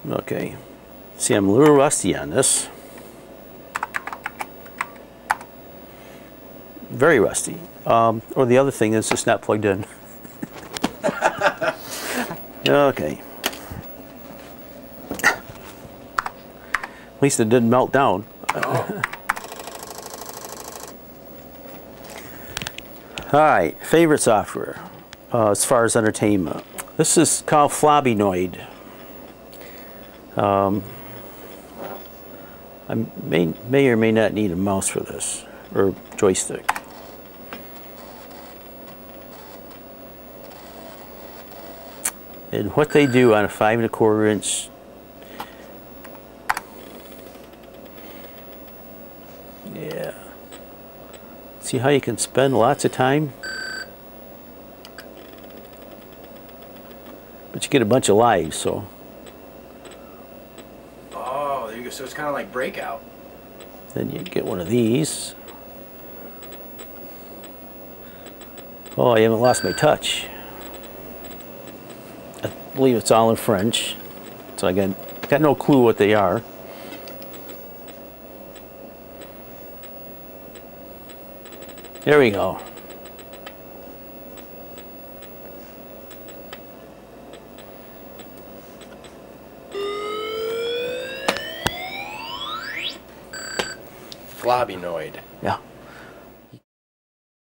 Okay. See, I'm a little rusty on this. Very rusty. Or the other thing is it's not plugged in. Okay. At least it didn't melt down. Oh. Alright, favorite software as far as entertainment. This is called Flobynoid. I may or may not need a mouse for this, or joystick. And what they do on a 5 1/4 inch yeah. See how you can spend lots of time? But you get a bunch of lives, so. Oh, there you go. So it's kind of like Breakout. Then you get one of these. Oh, I haven't lost my touch. I believe it's all in French, so I got no clue what they are. There we go. Flobynoid. Yeah.